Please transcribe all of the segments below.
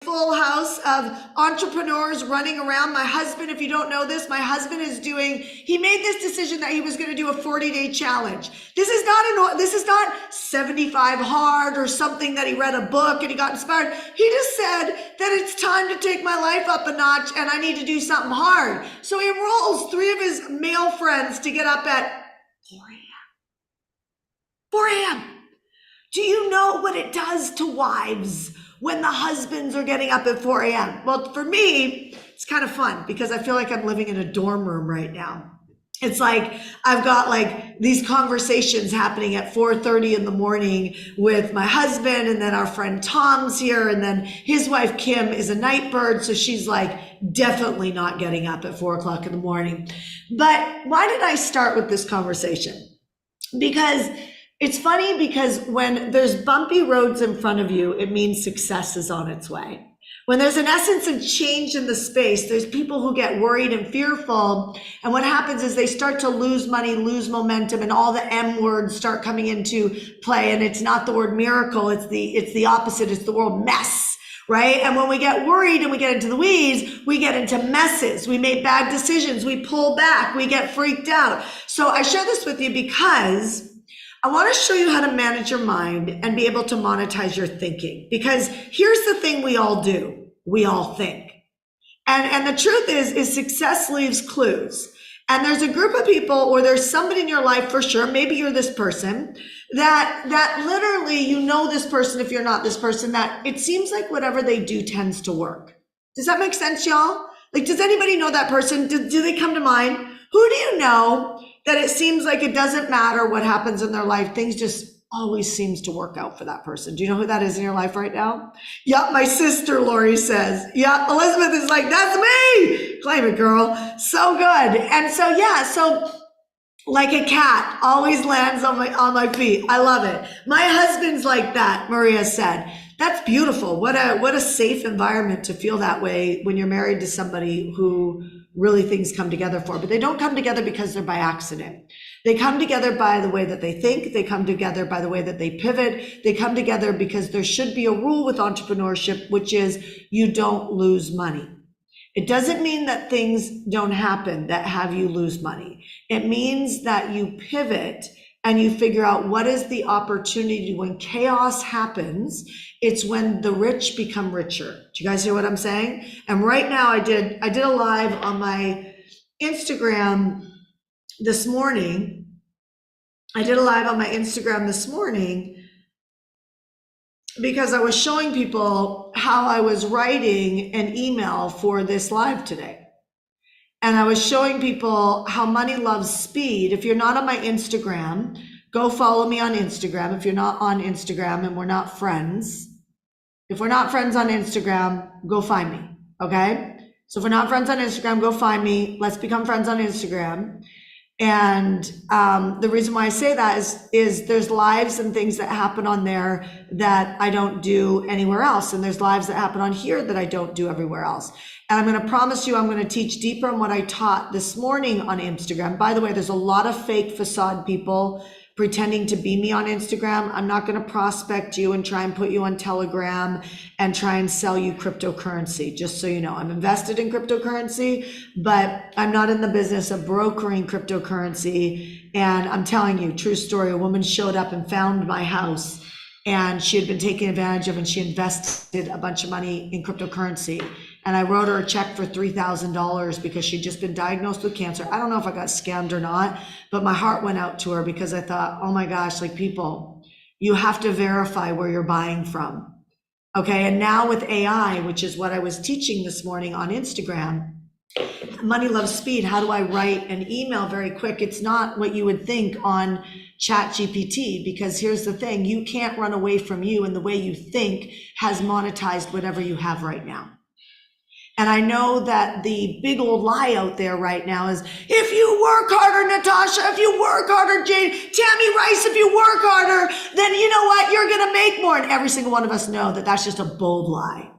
full house of entrepreneurs running around. My husband, if you don't know this, my husband he made this decision that he was going to do a 40-day challenge. This is not 75 hard or something that he read a book and he got inspired. He just said that it's time to take my life up a notch and I need to do something hard. So he enrolls 3 of his male friends to get up at 4 a.m. 4 a.m. Do you know what it does to wives when the husbands are getting up at 4 a.m.? Well, for me, it's kind of fun because I feel like I'm living in a dorm room right now. It's like I've got like these conversations happening at 4:30 in the morning with my husband, and then our friend Tom's here, and then his wife Kim is a night bird, so she's like definitely not getting up at 4 o'clock in the morning. But why did I start with this conversation? Because it's funny, because when there's bumpy roads in front of you, it means success is on its way. When there's an essence of change in the space, there's people who get worried and fearful. And what happens is they start to lose money, lose momentum, and all the M words start coming into play. And it's not the word miracle. It's the opposite. It's the word mess, right? And when we get worried and we get into the weeds, we get into messes. We make bad decisions. We pull back. We get freaked out. So I share this with you because I want to show you how to manage your mind and be able to monetize your thinking. Because here's the thing we all do. We all think. And the truth is success leaves clues. And there's a group of people, or there's somebody in your life for sure, maybe you're this person, that literally, you know this person if you're not this person, that it seems like whatever they do tends to work. Does that make sense, y'all? Like, does anybody know that person? Do they come to mind? Who do you know that it seems like it doesn't matter what happens in their life, things just always seems to work out for that person? Do you know who that is in your life right now? Yeah, my sister, Lori says. Yeah, Elizabeth is like, that's me. Claim it, girl. So good. And so, yeah, so like a cat always lands on my feet. I love it. My husband's like that, Maria said. That's beautiful. What a safe environment to feel that way when you're married to somebody who really things come together for. But they don't come together because they're by accident. They come together by the way that they think. They come together by the way that they pivot. They come together because there should be a rule with entrepreneurship, which is you don't lose money. It doesn't mean that things don't happen that have you lose money. It means that you pivot and you figure out what is the opportunity. When chaos happens, it's when the rich become richer. Do you guys hear what I'm saying? And right now I did a live on my Instagram this morning. Because I was showing people how I was writing an email for this live today. And I was showing people how money loves speed. If you're not on my Instagram, go follow me on Instagram. If you're not on Instagram and we're not friends, if we're not friends on Instagram, go find me, okay? So if we're not friends on Instagram, go find me. Let's become friends on Instagram. And the reason why I say that is there's lives and things that happen on there that I don't do anywhere else. And there's lives that happen on here that I don't do everywhere else. And I'm going to promise you, I'm going to teach deeper on what I taught this morning on Instagram. By the way, there's a lot of fake facade people pretending to be me on Instagram. I'm not going to prospect you and try and put you on Telegram and try and sell you cryptocurrency. Just so you know, I'm invested in cryptocurrency, but I'm not in the business of brokering cryptocurrency. And I'm telling you, true story, a woman showed up and found my house and she had been taken advantage of, and she invested a bunch of money in cryptocurrency. And I wrote her a check for $3,000 because she'd just been diagnosed with cancer. I don't know if I got scammed or not, but my heart went out to her because I thought, oh my gosh, like, people, you have to verify where you're buying from. Okay. And now with AI, which is what I was teaching this morning on Instagram, money loves speed. How do I write an email very quick? It's not what you would think on ChatGPT, because here's the thing, you can't run away from you, and the way you think has monetized whatever you have right now. And I know that the big old lie out there right now is, if you work harder, Natasha, if you work harder, Jane, Tammy Rice, if you work harder, then you know what, you're going to make more. And every single one of us know that that's just a bold lie.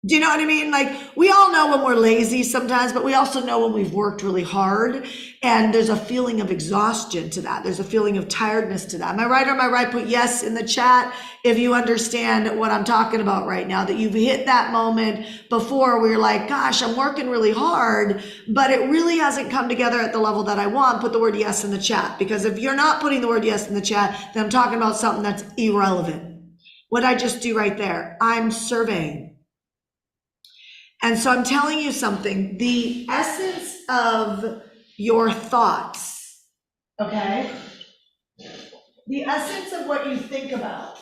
Do you know what I mean? Like, we all know when we're lazy sometimes, but we also know when we've worked really hard. And there's a feeling of exhaustion to that. There's a feeling of tiredness to that. Am I right or am I right? Put yes in the chat if you understand what I'm talking about right now, that you've hit that moment before where you're like, gosh, I'm working really hard, but it really hasn't come together at the level that I want. Put the word yes in the chat, because if you're not putting the word yes in the chat, then I'm talking about something that's irrelevant. What I just do right there, I'm surveying. And so I'm telling you something, the essence of your thoughts, okay? The essence of what you think about,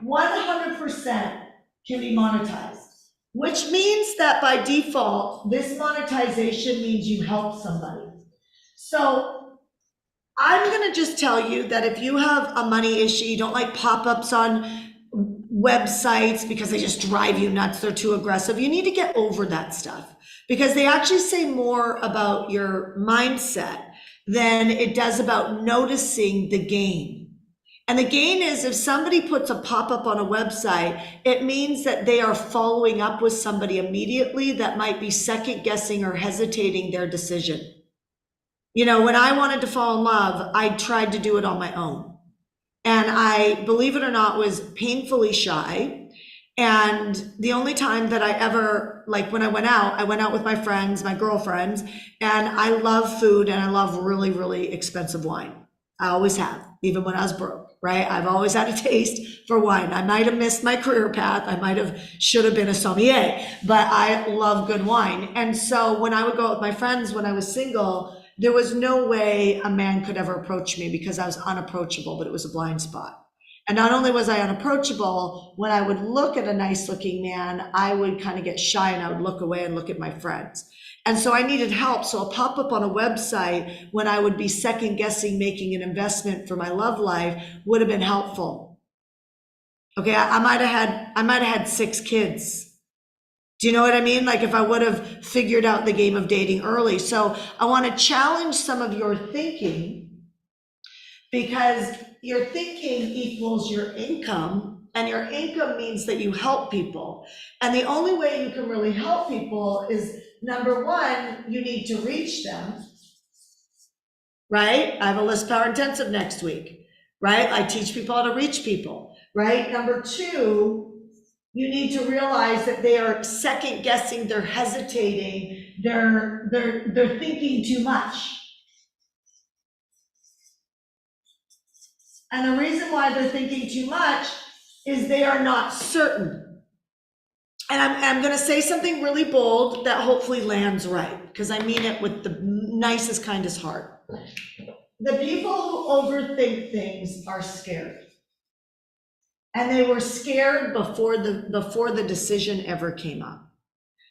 100% can be monetized, which means that by default, this monetization means you help somebody. So I'm gonna just tell you that if you have a money issue, you don't like pop-ups on websites because they just drive you nuts, they're too aggressive, you need to get over that stuff, because they actually say more about your mindset than it does about noticing the gain. And the gain is, if somebody puts a pop-up on a website, it means that they are following up with somebody immediately that might be second guessing or hesitating their decision. You know, when I wanted to fall in love, I tried to do it on my own. And I, believe it or not, was painfully shy. And the only time that I ever, like when I went out with my friends, my girlfriends, and I love food and I love really, really expensive wine. I always have, even when I was broke, right? I've always had a taste for wine. I might have missed my career path. Should have been a sommelier, but I love good wine. And so when I would go out with my friends when I was single, there was no way a man could ever approach me because I was unapproachable, but it was a blind spot. And not only was I unapproachable, when I would look at a nice looking man, I would kind of get shy and I would look away and look at my friends. And so I needed help. So a pop-up on a website when I would be second guessing making an investment for my love life would have been helpful. Okay, I might have had 6 kids. Do you know what I mean? Like, if I would have figured out the game of dating early. So I want to challenge some of your thinking, because your thinking equals your income, and your income means that you help people. And the only way you can really help people is, number one, you need to reach them, right? I have a list power intensive next week, right? I teach people how to reach people, right? Number two, you need to realize that they are second guessing, they're hesitating, they're thinking too much. And the reason why they're thinking too much is they are not certain. And I'm going to say something really bold that hopefully lands right, because I mean it with the nicest, kindest heart. The people who overthink things are scared. And they were scared before the decision ever came up.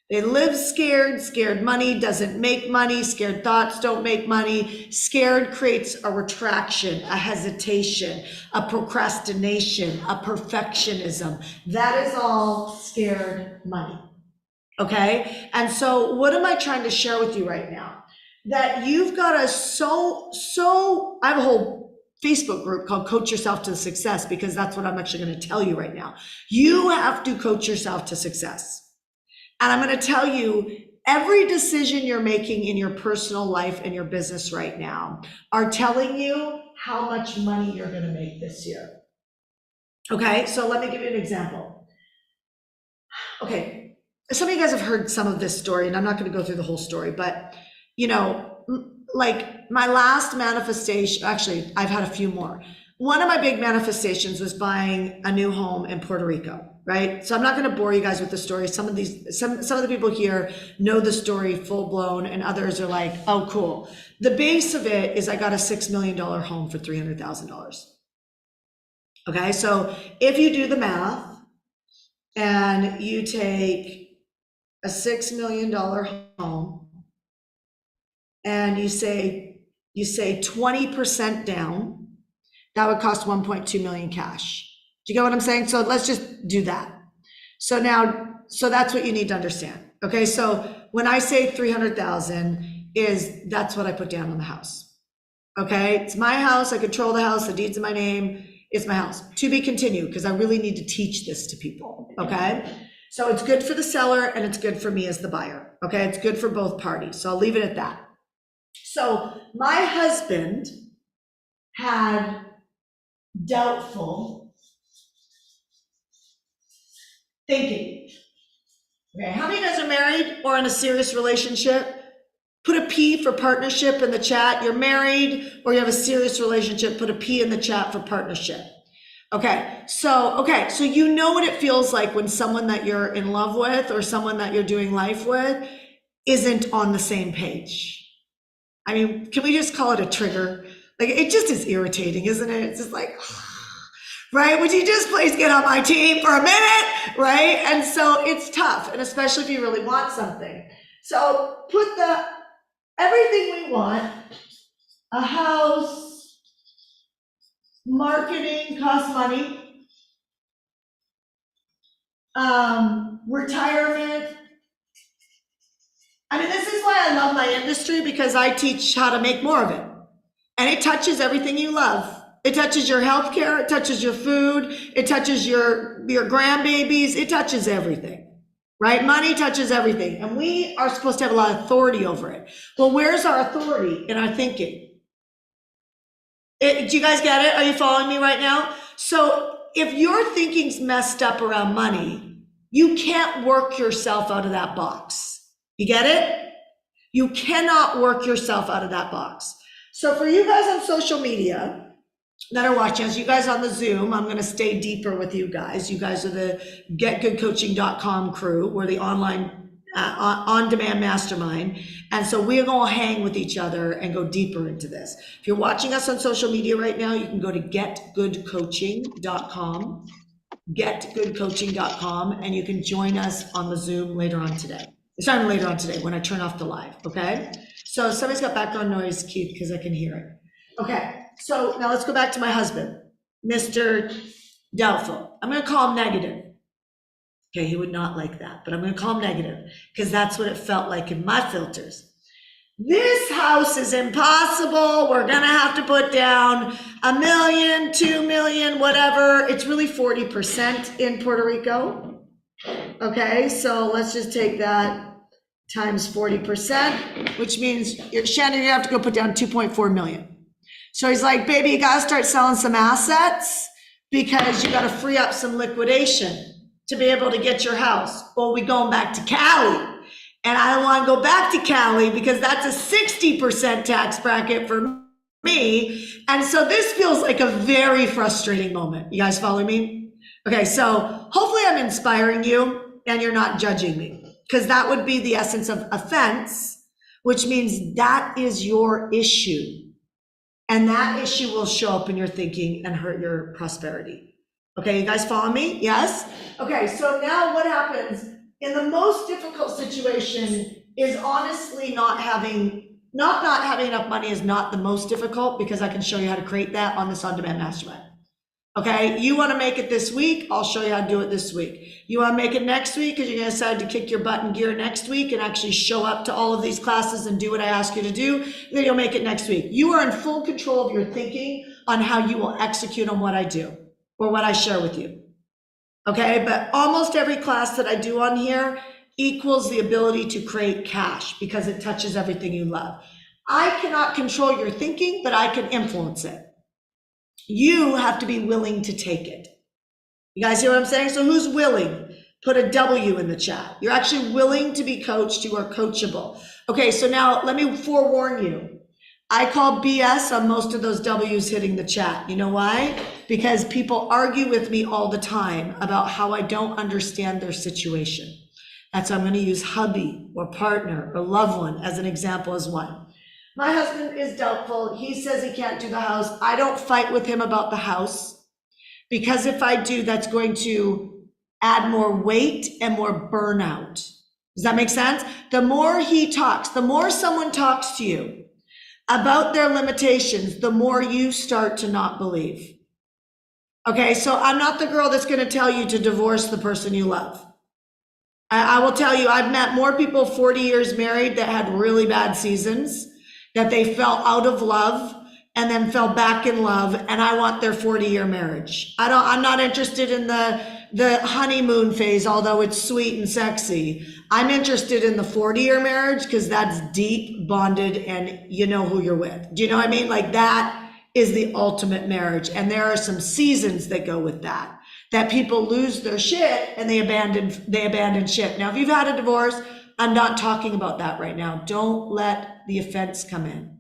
They live scared. Scared money doesn't make money. Scared thoughts don't make money. Scared creates a retraction, a hesitation, a procrastination, a perfectionism. That is all scared money. Okay? And so what am I trying to share with you right now? That you've got to I have a whole Facebook group called Coach Yourself to Success, because that's what I'm actually going to tell you right now. You have to coach yourself to success. And I'm going to tell you, every decision you're making in your personal life and your business right now are telling you how much money you're going to make this year. Okay, so let me give you an example. Okay, some of you guys have heard some of this story, and I'm not going to go through the whole story, but you know, like my last manifestation, actually, I've had a few more. One of my big manifestations was buying a new home in Puerto Rico, right? So I'm not going to bore you guys with the story. Some of the people here know the story full blown, and others are like, oh, cool. The base of it is I got a $6 million home for $300,000. Okay, so if you do the math and you take a $6 million home and you say 20% down, that would cost 1.2 million cash. Do you get what I'm saying? So let's just do that. So that's what you need to understand. Okay, so when I say 300,000 that's what I put down on the house. Okay, it's my house, I control the house, the deed's in my name, is my house. To be continued, because I really need to teach this to people, okay? So it's good for the seller and it's good for me as the buyer, okay? It's good for both parties, so I'll leave it at that. So my husband had doubtful thinking. Okay, how many of you guys are married or in a serious relationship? Put a P for partnership in the chat. You're married or you have a serious relationship, put a P in the chat for partnership. Okay, so you know what it feels like when someone that you're in love with or someone that you're doing life with isn't on the same page. I mean, can we just call it a trigger? Like, it just is irritating, isn't it? It's just like, right? Would you just please get on my team for a minute, right? And so it's tough, and especially if you really want something. So put everything we want, a house, marketing costs money, retirement. I mean, this is why I love my industry, because I teach how to make more of it. And it touches everything you love. It touches your healthcare, it touches your food, it touches your grandbabies, it touches everything, right? Money touches everything. And we are supposed to have a lot of authority over it. Well, where's our authority? In our thinking. Do you guys get it? Are you following me right now? So if your thinking's messed up around money, you can't work yourself out of that box. You get it? You cannot work yourself out of that box. So for you guys on social media that are watching us, you guys on the Zoom, I'm going to stay deeper with you guys. You guys are the getgoodcoaching.com crew. We're the online on-demand mastermind. And so we're going to hang with each other and go deeper into this. If you're watching us on social media right now, you can go to getgoodcoaching.com, getgoodcoaching.com, and you can join us on the Zoom later on today. Sorry, later on today when I turn off the live, okay? So somebody's got background noise, Keith, because I can hear it. Okay, so now let's go back to my husband, Mr. Doubtful. I'm going to call him negative. Okay, he would not like that, but I'm going to call him negative because that's what it felt like in my filters. This house is impossible. We're going to have to put down $1 million, $2 million, whatever. It's really 40% in Puerto Rico. Okay, so let's just take that times 40%, which means, Shannon, you have to go put down 2.4 million. So he's like, baby, you got to start selling some assets because you got to free up some liquidation to be able to get your house. Well, we going back to Cali, and I don't want to go back to Cali because that's a 60% tax bracket for me. And so this feels like a very frustrating moment. You guys follow me? Okay, so hopefully I'm inspiring you and you're not judging me, because that would be the essence of offense, which means that is your issue. And that issue will show up in your thinking and hurt your prosperity. Okay, you guys follow me? Yes? Okay, so now what happens in the most difficult situation is honestly not having enough money is not the most difficult, because I can show you how to create that on this on-demand mastermind. Okay, you want to make it this week, I'll show you how to do it this week. You want to make it next week because you're going to decide to kick your butt in gear next week and actually show up to all of these classes and do what I ask you to do, then you'll make it next week. You are in full control of your thinking on how you will execute on what I do or what I share with you. Okay, but almost every class that I do on here equals the ability to create cash because it touches everything you love. I cannot control your thinking, but I can influence it. You have to be willing to take it. You guys hear what I'm saying? So who's willing? Put a W in the chat. You're actually willing to be coached. You are coachable. Okay, so now let me forewarn you. I call BS on most of those W's hitting the chat. You know why? Because people argue with me all the time about how I don't understand their situation. That's why I'm going to use hubby or partner or loved one as an example as one. My husband is doubtful. He says he can't do the house. I don't fight with him about the house, because if I do, that's going to add more weight and more burnout. Does that make sense? The more he talks, the more someone talks to you about their limitations, the more you start to not believe. Okay, so I'm not the girl that's going to tell you to divorce the person you love. I will tell you, I've met more people 40 years married that had really bad seasons, that they fell out of love and then fell back in love, and I want their 40-year marriage. I'm not interested in the honeymoon phase, although it's sweet and sexy. I'm interested in the 40-year marriage because that's deep, bonded, and you know who you're with. Do you know what I mean? Like, that is the ultimate marriage. And there are some seasons that go with that people lose their shit and they abandon shit. Now, if you've had a divorce, I'm not talking about that right now. Don't let the offense come in.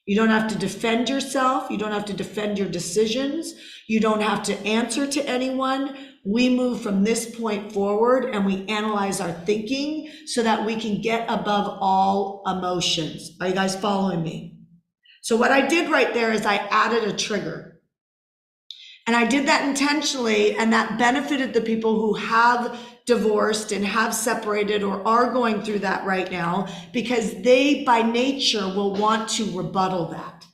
You don't have to defend yourself. You don't have to defend your decisions. You don't have to answer to anyone. We move from this point forward and we analyze our thinking so that we can get above all emotions. Are you guys following me? So what I did right there is I added a trigger. And I did that intentionally, and that benefited the people who have divorced and have separated or are going through that right now, because they by nature will want to rebuttal that.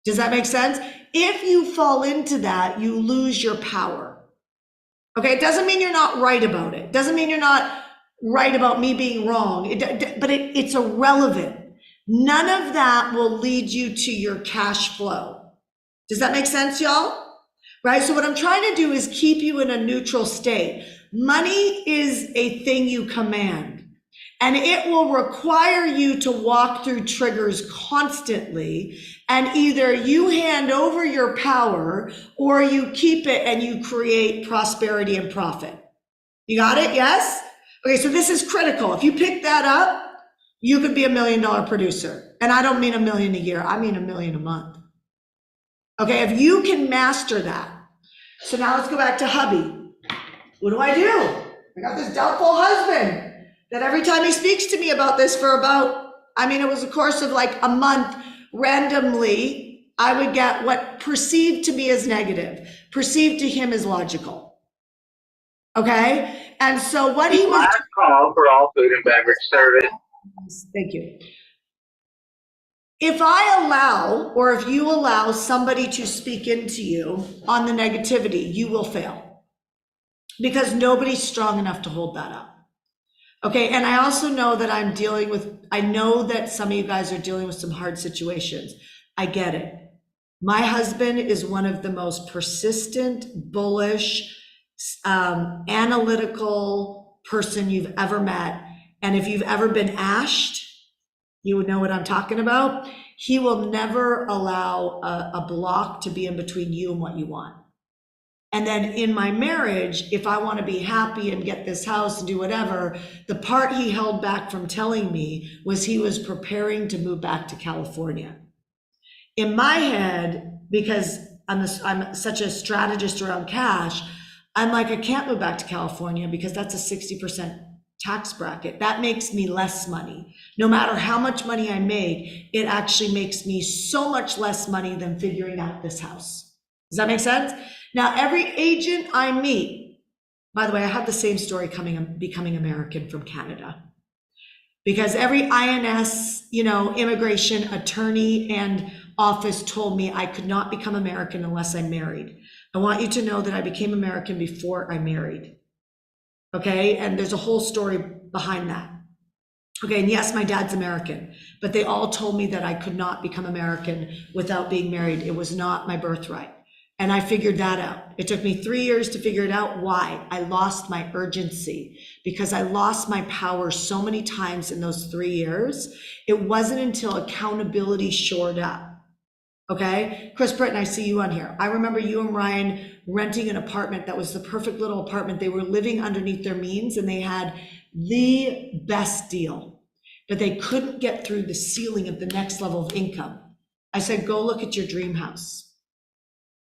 Does that make sense? If you fall into that, you lose your power. Okay, it doesn't mean you're not right about it. It doesn't mean you're not right about me being wrong, but it's irrelevant. None of that will lead you to your cash flow. Does that make sense, y'all? Right? So what I'm trying to do is keep you in a neutral state. Money is a thing you command, and it will require you to walk through triggers constantly, and either you hand over your power or you keep it and you create prosperity and profit. You got it? Yes? Okay, so this is critical. If you pick that up, you could be $1 million producer. And I don't mean $1 million a year, I mean $1 million a month. Okay, if you can master that. So now let's go back to hubby. What do? I got this doubtful husband that every time he speaks to me about this for about, it was a course of like a month, randomly, I would get what perceived to me as negative, perceived to him as logical. Okay? And so what he was- Last call for all food and beverage service. Thank you. If I allow, or if you allow somebody to speak into you on the negativity, you will fail, because nobody's strong enough to hold that up. Okay, and I also know that I know that some of you guys are dealing with some hard situations. I get it. My husband is one of the most persistent, bullish, analytical person you've ever met. And if you've ever been ashed, you would know what I'm talking about. He will never allow a block to be in between you and what you want. And then in my marriage, if I want to be happy and get this house and do whatever, the part he held back from telling me was he was preparing to move back to California. In my head, because I'm such a strategist around cash, I'm like, I can't move back to California because that's a 60% tax bracket. That makes me less money. No matter how much money I make, it actually makes me so much less money than figuring out this house. Does that make sense? Now, every agent I meet, by the way, I have the same story becoming American from Canada, because every INS, immigration attorney and office told me I could not become American unless I'm married. I want you to know that I became American before I married. Okay, and there's a whole story behind that. Okay, and yes, my dad's American, but they all told me that I could not become American without being married. It was not my birthright. And I figured that out. It took me 3 years to figure it out. Why? I lost my urgency because I lost my power so many times in those 3 years. It wasn't until accountability shored up. Okay, Chris Britton, I see you on here. I remember you and Ryan renting an apartment that was the perfect little apartment. They were living underneath their means and they had the best deal, but they couldn't get through the ceiling of the next level of income. I said, go look at your dream house.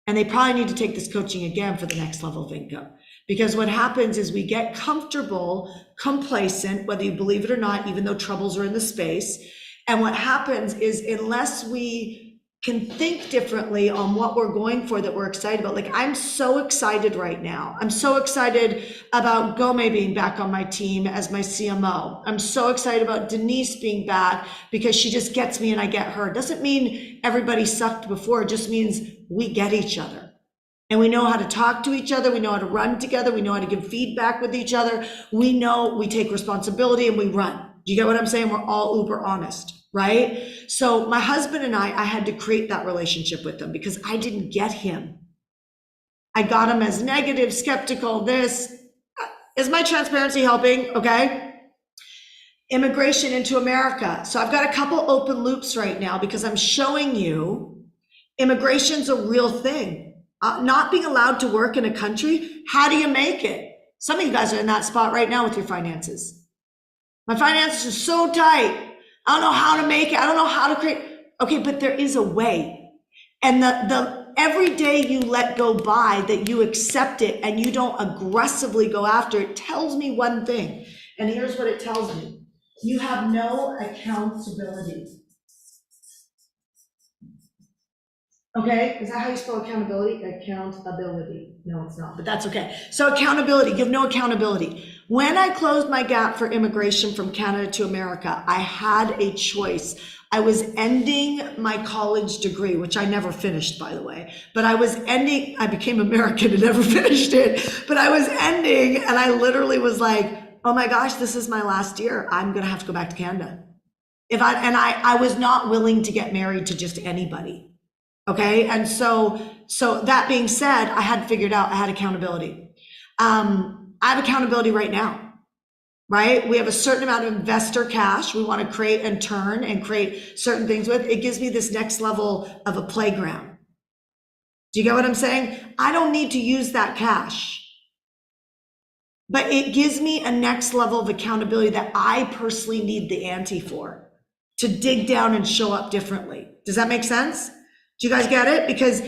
And they probably need to take this coaching again for the next level of income, because what happens is we get comfortable, complacent, whether you believe it or not, even though troubles are in the space. And what happens is unless we can think differently on what we're going for that we're excited about. Like, I'm so excited right now. I'm so excited about Gome being back on my team as my CMO. I'm so excited about Denise being back because she just gets me and I get her. It doesn't mean everybody sucked before. It just means we get each other and we know how to talk to each other. We know how to run together. We know how to give feedback with each other. We know we take responsibility and we run. Do you get what I'm saying? We're all uber honest. right? So my husband and I had to create that relationship with him because I didn't get him. I got him as negative, skeptical, this. Is my transparency helping? Okay. Immigration into America. So I've got a couple open loops right now because I'm showing you immigration's a real thing. Not being allowed to work in a country, how do you make it? Some of you guys are in that spot right now with your finances. My finances are so tight. I don't know how to make it. I don't know how to create. Okay, but there is a way. And the every day you let go by, that you accept it and you don't aggressively go after it, tells me one thing. And here's what it tells me. You have no accountability. Okay, is that how you spell accountability? Accountability. No, it's not, but that's okay. So accountability, you have no accountability. When I closed my gap for immigration from Canada to America, I had a choice. I was ending my college degree, which I never finished, by the way, but I became American and never finished it, but I was ending, and I literally was like, oh my gosh, this is my last year. I'm gonna have to go back to Canada. I was not willing to get married to just anybody. Okay. And so that being said, I had figured out I had accountability. I have accountability right now, right? We have a certain amount of investor cash we want to create and turn and create certain things with. It gives me this next level of a playground. Do you get what I'm saying? I don't need to use that cash, but it gives me a next level of accountability that I personally need the ante for, to dig down and show up differently. Does that make sense? Do you guys get it? Because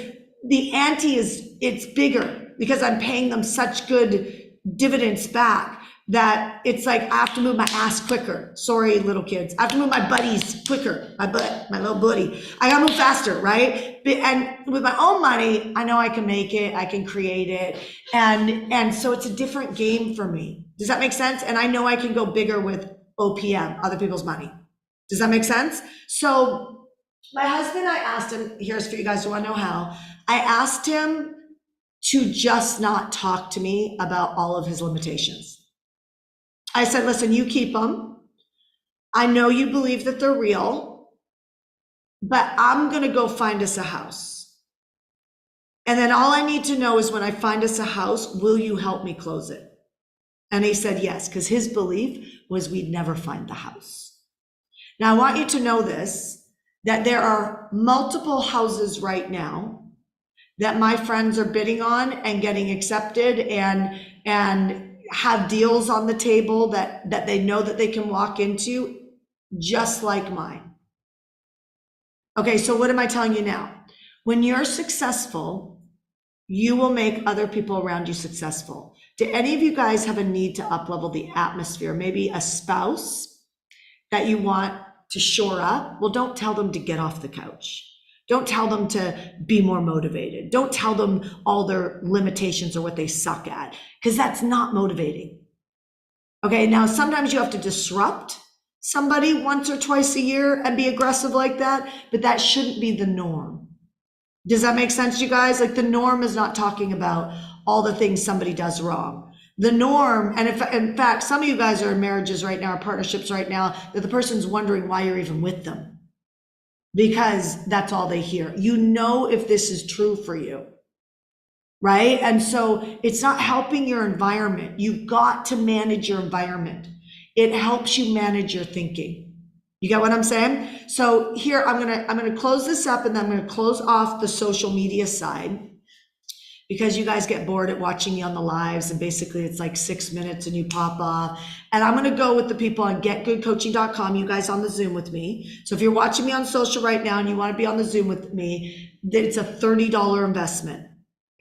the ante it's bigger because I'm paying them such good dividends back that it's like I have to move my ass quicker. Sorry, little kids. I have to move my buddies quicker. My little buddy. I gotta move faster, right? And with my own money, I know I can make it. I can create it. And so it's a different game for me. Does that make sense? And I know I can go bigger with OPM, other people's money. Does that make sense? So my husband, I asked him, here's for you guys who want to know how, I asked him to just not talk to me about all of his limitations. I said, listen, you keep them. I know you believe that they're real, but I'm going to go find us a house. And then all I need to know is when I find us a house, will you help me close it? And he said yes, because his belief was we'd never find the house. Now I want you to know this, that there are multiple houses right now that my friends are bidding on and getting accepted and have deals on the table that they know that they can walk into, just like mine. Okay, so what am I telling you now? When you're successful, you will make other people around you successful. Do any of you guys have a need to up-level the atmosphere? Maybe a spouse that you want to shore up? Well, don't tell them to get off the couch. Don't tell them to be more motivated. Don't tell them all their limitations or what they suck at, because that's not motivating. Okay, now sometimes you have to disrupt somebody once or twice a year and be aggressive like that, but that shouldn't be the norm. Does that make sense, you guys? Like, the norm is not talking about all the things somebody does wrong. The norm, and in fact, some of you guys are in marriages right now, or partnerships right now, that the person's wondering why you're even with them, because that's all they hear. You know if this is true for you, right? And so it's not helping your environment. You've got to manage your environment. It helps you manage your thinking. You get what I'm saying? So here, I'm gonna close this up, and then I'm gonna close off the social media side, because you guys get bored at watching me on the lives, and basically it's like 6 minutes and you pop off. And I'm gonna go with the people on getgoodcoaching.com, you guys on the Zoom with me. So if you're watching me on social right now and you wanna be on the Zoom with me, it's a $30 investment.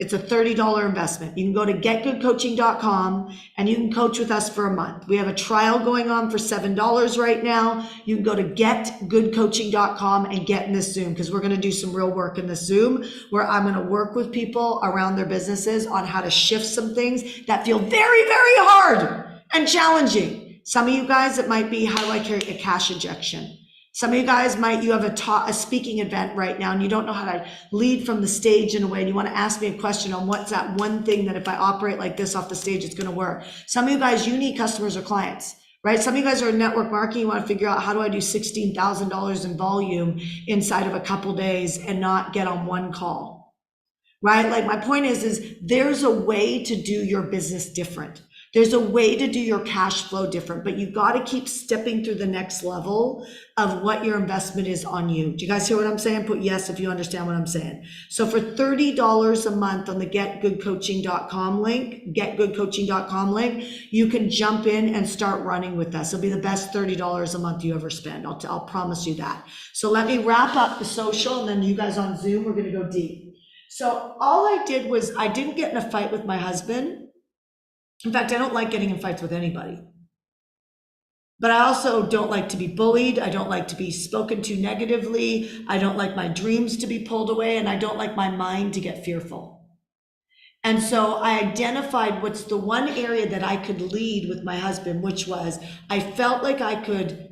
It's a $30 investment. You can go to getgoodcoaching.com and you can coach with us for a month. We have a trial going on for $7 right now. You can go to getgoodcoaching.com and get in this Zoom, because we're going to do some real work in this Zoom where I'm going to work with people around their businesses on how to shift some things that feel very, very hard and challenging. Some of you guys, it might be, how do I create a cash injection? Some of you guys you have a speaking event right now and you don't know how to lead from the stage in a way, and you want to ask me a question on what's that one thing that if I operate like this off the stage, it's going to work. Some of you guys, you need customers or clients. right? Some of you guys are in network marketing. You want to figure out, how do I do $16,000 in volume inside of a couple days and not get on one call, right? Like, my point is there's a way to do your business different. There's a way to do your cash flow different, but you got to keep stepping through the next level of what your investment is on you. Do you guys hear what I'm saying? Put yes if you understand what I'm saying. So for $30 a month on the getgoodcoaching.com link, you can jump in and start running with us. It'll be the best $30 a month you ever spend. I'll promise you that. So let me wrap up the social, and then you guys on Zoom, we're going to go deep. So all I did was, I didn't get in a fight with my husband. In fact, I don't like getting in fights with anybody. But I also don't like to be bullied. I don't like to be spoken to negatively. I don't like my dreams to be pulled away, and I don't like my mind to get fearful. And so I identified what's the one area that I could lead with my husband, which was, I felt like I could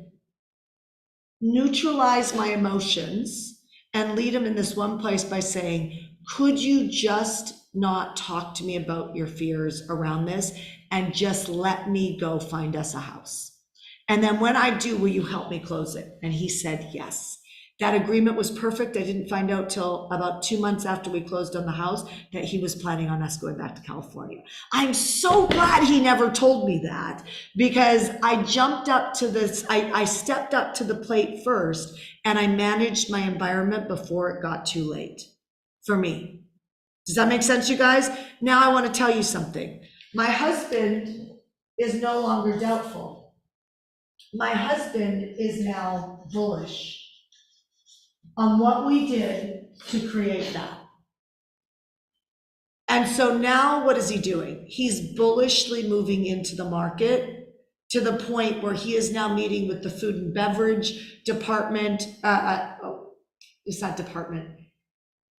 neutralize my emotions and lead him in this one place by saying, could you just not talk to me about your fears around this and just let me go find us a house? And then when I do, will you help me close it? And he said yes. That agreement was perfect. I didn't find out till about 2 months after we closed on the house that he was planning on us going back to California. I'm so glad he never told me that, because I jumped up to this, I stepped up to the plate first, and I managed my environment before it got too late for me. Does that make sense, you guys? Now I want to tell you something. My husband is no longer doubtful. My husband is now bullish on what we did to create that. And so now what is he doing? He's bullishly moving into the market to the point where he is now meeting with the food and beverage department. It's not department.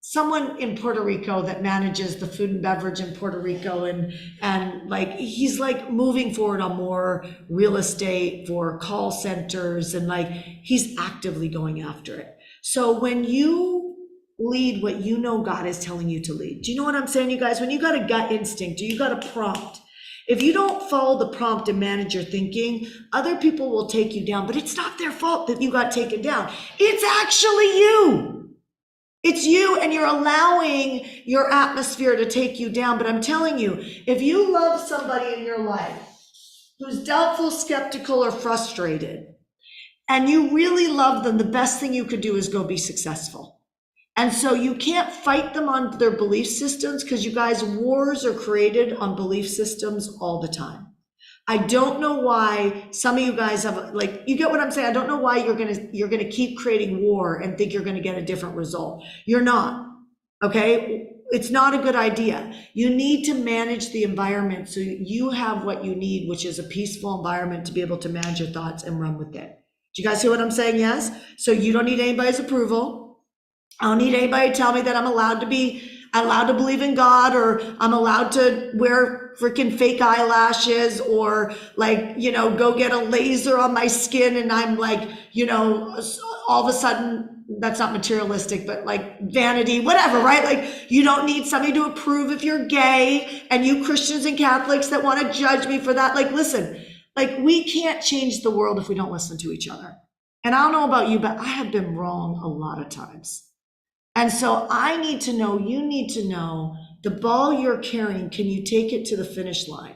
Someone in Puerto Rico that manages the food and beverage in Puerto Rico, and like, he's like moving forward on more real estate for call centers, and like, he's actively going after it. So when you lead what you know God is telling you to lead, do you know what I'm saying, you guys? When you got a gut instinct, or you got a prompt, if you don't follow the prompt and manage your thinking, other people will take you down, but it's not their fault that you got taken down. It's actually you. It's you, and you're allowing your atmosphere to take you down. But I'm telling you, if you love somebody in your life who's doubtful, skeptical, or frustrated, and you really love them, the best thing you could do is go be successful. And so you can't fight them on their belief systems, because you guys, wars are created on belief systems all the time. I don't know why some of you guys have, like, you get what I'm saying? I don't know why you're gonna keep creating war and think you're gonna get a different result. You're not, okay? It's not a good idea. You need to manage the environment so you have what you need, which is a peaceful environment to be able to manage your thoughts and run with it. Do you guys hear what I'm saying? Yes? So you don't need anybody's approval. I don't need anybody to tell me that I'm allowed to believe in God, or I'm allowed to wear freaking fake eyelashes, or like, go get a laser on my skin and I'm like, all of a sudden, that's not materialistic, but like vanity, whatever, right? Like, you don't need somebody to approve if you're gay, and you Christians and Catholics that want to judge me for that. Like, listen, like, we can't change the world if we don't listen to each other. And I don't know about you, but I have been wrong a lot of times. And so I need to know, you need to know, the ball you're carrying, can you take it to the finish line?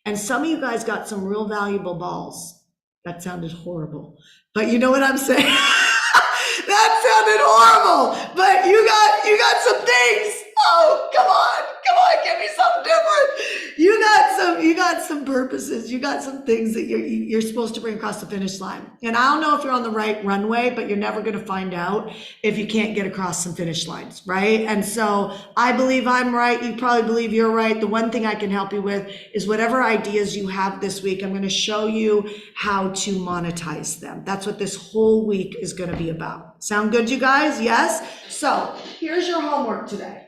And some of you guys got some real valuable balls. That sounded horrible, but you know what I'm saying? That sounded horrible, but you got some things. Oh, come on, give me something different. You got some purposes. You got some things that you're supposed to bring across the finish line. And I don't know if you're on the right runway, but you're never going to find out if you can't get across some finish lines, right? And so I believe I'm right. You probably believe you're right. The one thing I can help you with is whatever ideas you have this week, I'm going to show you how to monetize them. That's what this whole week is going to be about. Sound good, you guys? Yes? So here's your homework today.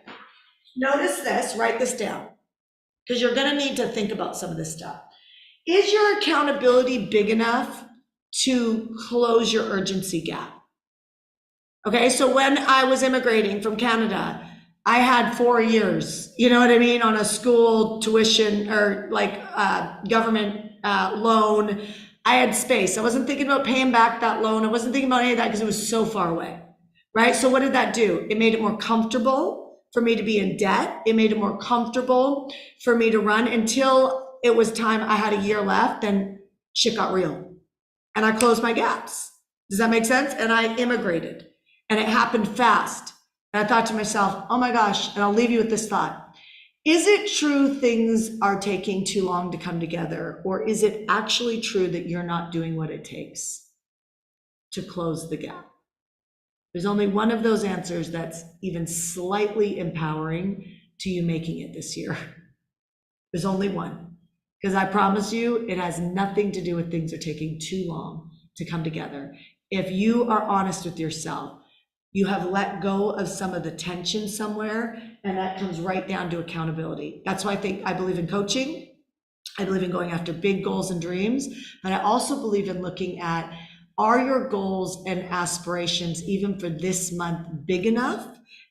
Notice this, write this down, because you're going to need to think about some of this stuff. Is your accountability big enough to close your urgency gap? Okay, so when I was immigrating from Canada, I had 4 years, you know what I mean, on a school tuition, or like government loan. I had space. I wasn't thinking about paying back that loan. I wasn't thinking about any of that because it was so far away, right? So what did that do? It made it more comfortable for me to be in debt. It made it more comfortable for me to run until it was time. I had a year left, then shit got real. And I closed my gaps. Does that make sense? And I immigrated. And it happened fast. And I thought to myself, oh my gosh, and I'll leave you with this thought. Is it true things are taking too long to come together? Or is it actually true that you're not doing what it takes to close the gap? There's only one of those answers that's even slightly empowering to you making it this year. There's only one. Because I promise you, it has nothing to do with things are taking too long to come together. If you are honest with yourself, you have let go of some of the tension somewhere, and that comes right down to accountability. That's why I believe in coaching. I believe in going after big goals and dreams, but I also believe in looking at, are your goals and aspirations, even for this month, big enough?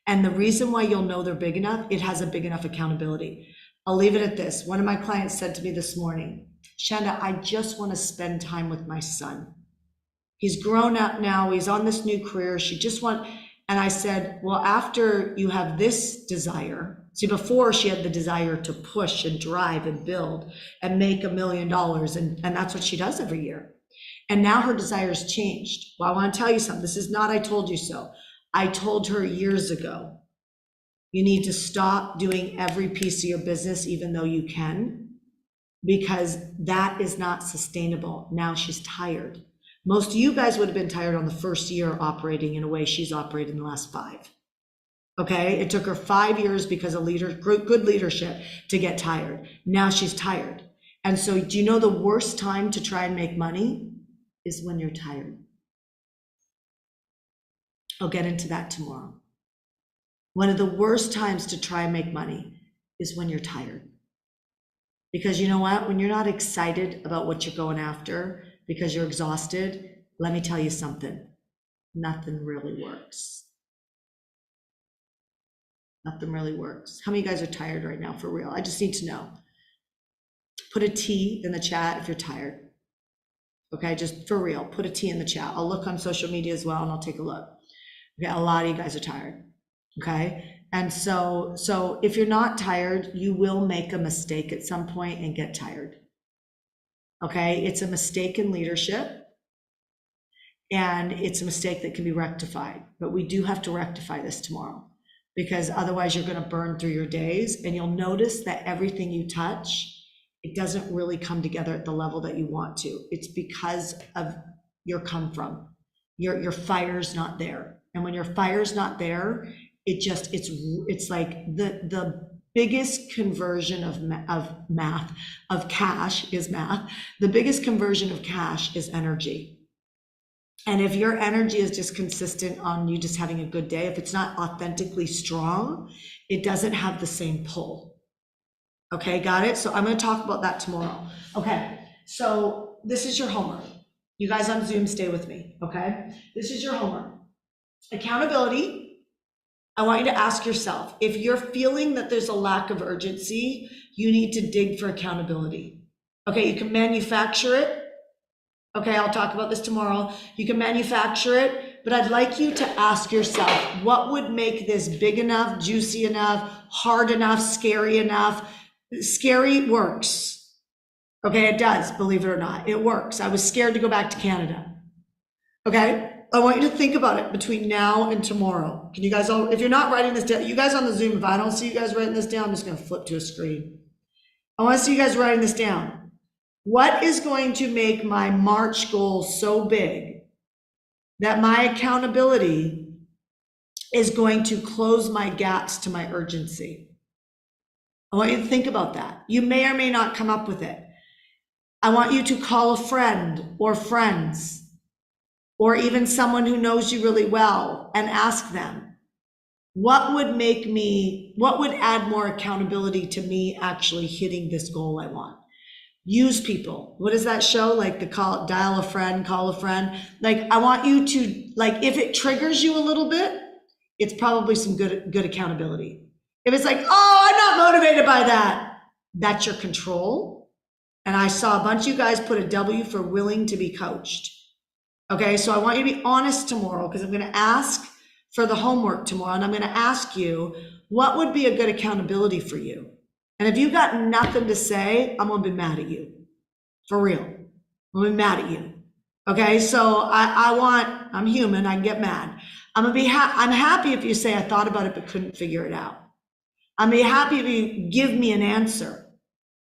And the reason why you'll know they're big enough, it has a big enough accountability. I'll leave it at this. One of my clients said to me this morning, Shanda, I just want to spend time with my son. He's grown up now. He's on this new career. And I said, well, after you have this desire, see, before she had the desire to push and drive and build and make $1 million. And that's what she does every year. And now her desires changed. Well, I want to tell you something. This is not, I told you so. I told her years ago, you need to stop doing every piece of your business, even though you can, because that is not sustainable. Now she's tired. Most of you guys would have been tired on the first year operating in a way she's operated in the last 5. Okay, it took her 5 years because of good leadership to get tired. Now she's tired. And so do you know the worst time to try and make money is when you're tired? I'll get into that tomorrow. One of the worst times to try and make money is when you're tired. Because you know what? When you're not excited about what you're going after, because you're exhausted, let me tell you something, nothing really works. Nothing really works. How many of you guys are tired right now, for real? I just need to know. Put a T in the chat if you're tired. Okay, just for real, put a T in the chat. I'll look on social media as well and I'll take a look. Okay, a lot of you guys are tired, okay? And so if you're not tired, you will make a mistake at some point and get tired. Okay, it's a mistake in leadership, and it's a mistake that can be rectified, but we do have to rectify this tomorrow, because otherwise you're going to burn through your days, and you'll notice that everything you touch, it doesn't really come together at the level that you want to. It's because of your come from. Your fire's not there, and when your fire's not there, it's like the biggest conversion of cash is math. The biggest conversion of cash is energy. And if your energy is just consistent on you just having a good day, if it's not authentically strong, it doesn't have the same pull. Okay, got it? So I'm going to talk about that tomorrow. Okay, so this is your homework. You guys on Zoom, stay with me, okay? This is your homework. Accountability. I want you to ask yourself, if you're feeling that there's a lack of urgency, you need to dig for accountability. Okay, you can manufacture it. Okay, I'll talk about this tomorrow. You can manufacture it, but I'd like you to ask yourself, what would make this big enough, juicy enough, hard enough, scary enough? Scary works. Okay, it does, believe it or not, it works. I was scared to go back to Canada. Okay? I want you to think about it between now and tomorrow. Can you guys all, if you're not writing this down, you guys on the Zoom, if I don't see you guys writing this down, I'm just going to flip to a screen. I want to see you guys writing this down. What is going to make my March goal so big that my accountability is going to close my gaps to my urgency? I want you to think about that. You may or may not come up with it. I want you to call a friend or friends, or even someone who knows you really well, and ask them, what would add more accountability to me actually hitting this goal I want? Use people. What does that show? Like dial a friend, call a friend. Like, I want you to, like, if it triggers you a little bit, it's probably some good accountability. If it's like, oh, I'm not motivated by that, that's your control. And I saw a bunch of you guys put a W for willing to be coached. Okay, so I want you to be honest tomorrow, because I'm going to ask for the homework tomorrow, and I'm going to ask you, what would be a good accountability for you? And if you got nothing to say, I'm going to be mad at you. For real. I'm going to be mad at you. Okay, so I'm human, I can get mad. I'm happy if you say I thought about it but couldn't figure it out. I'm gonna be happy if you give me an answer.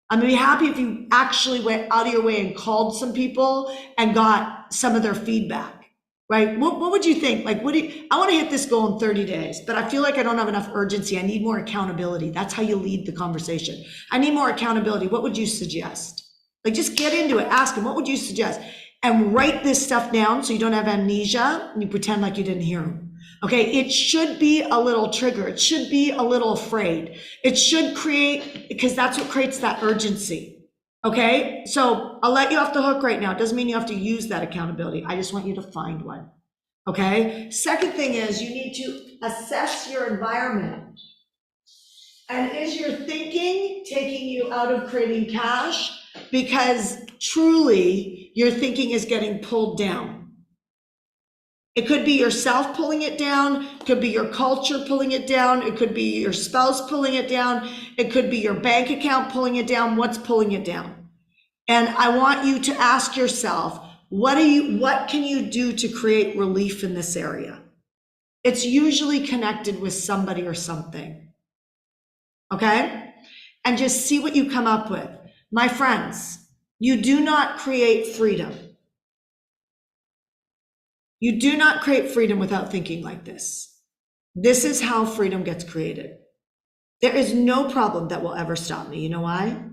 I'm gonna be happy if you actually went out of your way and called some people and got some of their feedback, right? What would you think? Like, I want to hit this goal in 30 days, but I feel like I don't have enough urgency. I need more accountability. That's how you lead the conversation. I need more accountability. What would you suggest? Like, just get into it. Ask them, what would you suggest? And write this stuff down so you don't have amnesia and you pretend like you didn't hear them. Okay, it should be a little trigger. It should be a little afraid. It should create, because that's what creates that urgency. Okay, so I'll let you off the hook right now. It doesn't mean you have to use that accountability. I just want you to find one. Okay, second thing is you need to assess your environment. And is your thinking taking you out of creating cash? Because truly your thinking is getting pulled down. It could be yourself pulling it down. It could be your culture pulling it down. It could be your spouse pulling it down. It could be your bank account pulling it down. What's pulling it down? And I want you to ask yourself, what can you do to create relief in this area? It's usually connected with somebody or something. Okay? And just see what you come up with. My friends, you do not create freedom. You do not create freedom without thinking like this. This is how freedom gets created. There is no problem that will ever stop me. You know why?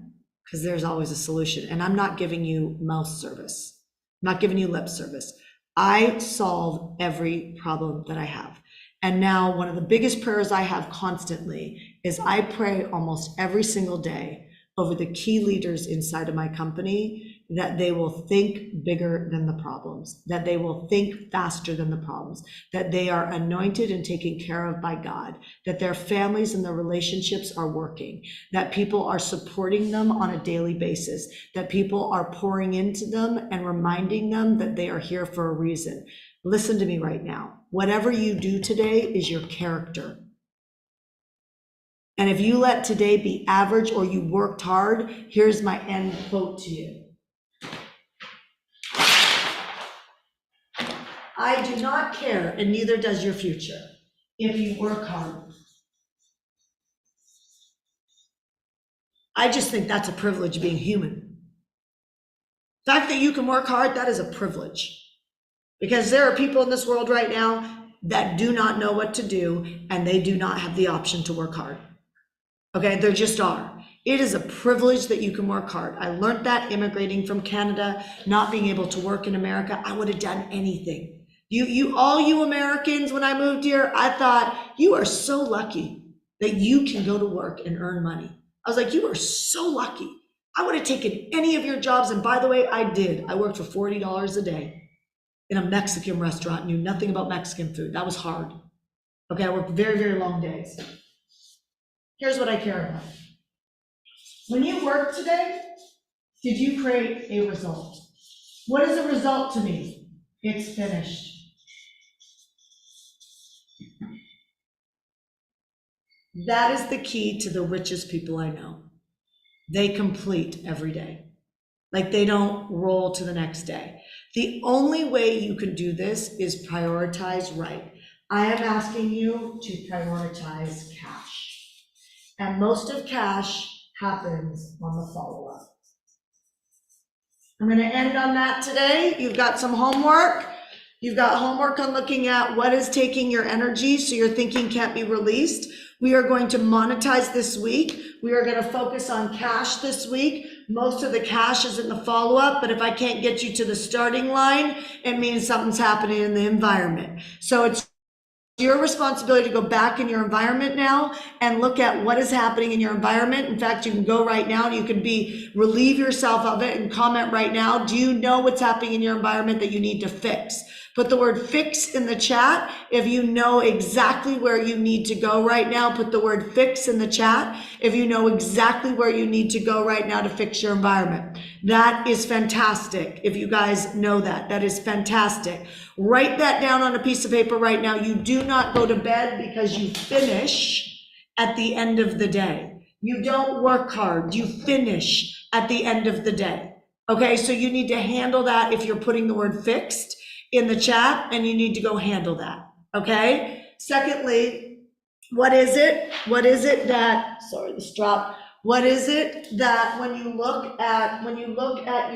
Because there's always a solution. And I'm not giving you mouth service. I'm not giving you lip service. I solve every problem that I have. And now one of the biggest prayers I have constantly is I pray almost every single day over the key leaders inside of my company that they will think bigger than the problems, that they will think faster than the problems, that they are anointed and taken care of by God, that their families and their relationships are working, that people are supporting them on a daily basis, that people are pouring into them and reminding them that they are here for a reason. Listen to me right now. Whatever you do today is your character. And if you let today be average or you worked hard, here's my end quote to you. I do not care, and neither does your future, if you work hard. I just think that's a privilege being human. The fact that you can work hard, that is a privilege. Because there are people in this world right now that do not know what to do, and they do not have the option to work hard. Okay, there just are. It is a privilege that you can work hard. I learned that immigrating from Canada, not being able to work in America. I would have done anything. All you Americans, when I moved here, I thought, you are so lucky that you can go to work and earn money. I was like, you are so lucky. I would have taken any of your jobs. And by the way, I did. I worked for $40 a day in a Mexican restaurant, knew nothing about Mexican food. That was hard. Okay, I worked very, very long days. Here's what I care about. When you work today, did you create a result? What is a result to me? It's finished. That is the key to the richest people I know. They complete every day. Like they don't roll to the next day. The only way you can do this is prioritize right. I am asking you to prioritize cash. And most of cash happens on the follow-up. I'm going to end on that today. You've got some homework. You've got homework on looking at what is taking your energy so your thinking can't be released. We are going to monetize this week. We are going to focus on cash this week. Most of the cash is in the follow-up, but if I can't get you to the starting line, it means something's happening in the environment. So it's your responsibility to go back in your environment now and look at what is happening in your environment. In fact, you can go right now and you can relieve yourself of it and comment right now. Do you know what's happening in your environment that you need to fix? Put the word fix in the chat. If you know exactly where you need to go right now, put the word fix in the chat. If you know exactly where you need to go right now to fix your environment. That is fantastic. If you guys know that, that is fantastic. Write that down on a piece of paper right now. You do not go to bed because you finish at the end of the day. You don't work hard. You finish at the end of the day. Okay, so you need to handle that if you're putting the word fixed in the chat, and you need to go handle that. Okay. Secondly, what is it that, sorry, this dropped. What is it that when you look at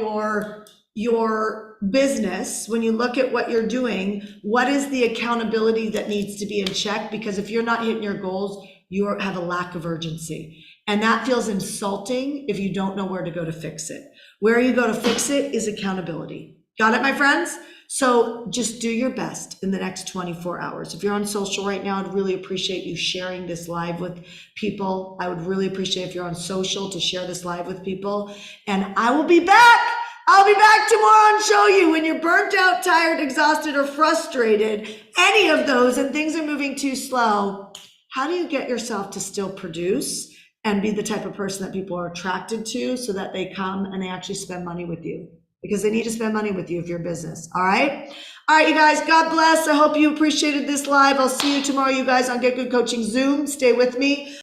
your business, when you look at what you're doing, what is the accountability that needs to be in check? Because if you're not hitting your goals, you have a lack of urgency. And that feels insulting if you don't know where to go to fix it. Where you go to fix it is accountability. Got it, my friends? So just do your best in the next 24 hours. If you're on social right now, I'd really appreciate you sharing this live with people. I would really appreciate if you're on social to share this live with people. And I will be back. I'll be back tomorrow and show you when you're burnt out, tired, exhausted, or frustrated, any of those, and things are moving too slow. How do you get yourself to still produce and be the type of person that people are attracted to so that they come and they actually spend money with you? Because they need to spend money with you if you're a business. All right. All right, you guys, God bless. I hope you appreciated this live. I'll see you tomorrow, you guys, on Get Good Coaching Zoom. Stay with me.